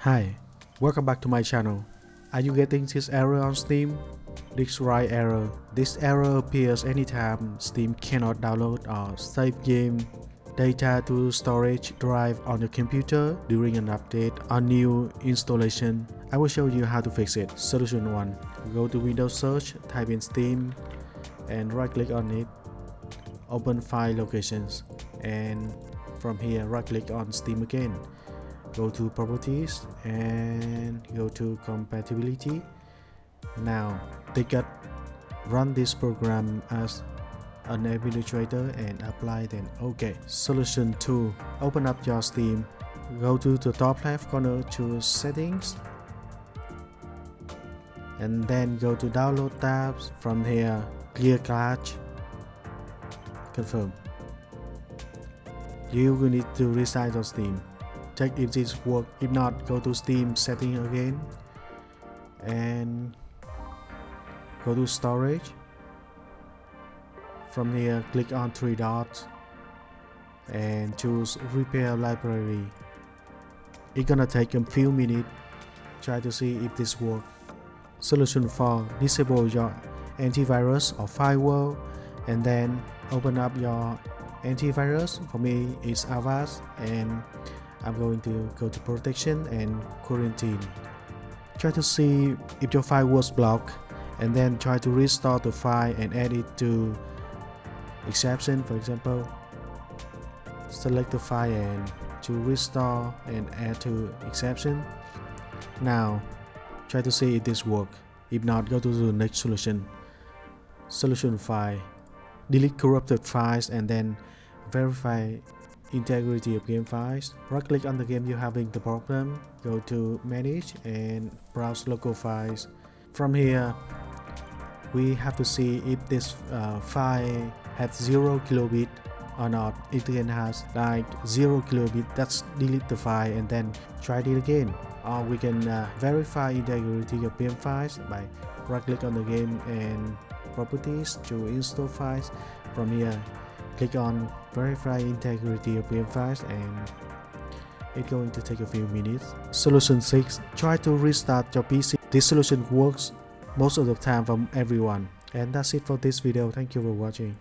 Hi, welcome back to my channel. Are you getting this error on Steam? Disk write error. This error appears anytime Steam cannot download or save game data to storage drive on your computer during an update or new installation. I will show you how to fix it. Solution 1. Go to Windows Search, type in Steam and right click on it. Open File Locations, and from here right click on Steam again. Go to Properties and go to Compatibility. Now click at Run this program as an administrator and apply, then OK. Solution 2. Open up your Steam. Go to the top left corner, choose Settings, and then go to Download tabs. From here clear cache. Confirm. You will need to restart your Steam. Check if this works. If not, go to Steam setting again and go to storage. From here click on three dots and choose repair library. It's gonna take a few minutes. Try to see if this works. Solution 4. Disable your antivirus or firewall and then open up your antivirus. For me it's Avast, and I'm going to go to protection and quarantine. Try to see if your file was blocked and then try to restore the file and add it to exception. For example, select the file and to restore and add to exception. Now try to see if this works. If not, go to the next solution. Solution 5. Delete corrupted files and then verify integrity of game files. Right click on the game you're having the problem, go to Manage and browse local files. From here we have to see if this file has 0 kilobit or not. If it has like 0 kilobit, that's delete the file and then try it again. Or we can verify integrity of game files by right click on the game and properties to install files. From here click on verify integrity of game files and it's going to take a few minutes. Solution 6. Try to restart your PC. This solution works most of the time from everyone. And that's it for this video. Thank you for watching.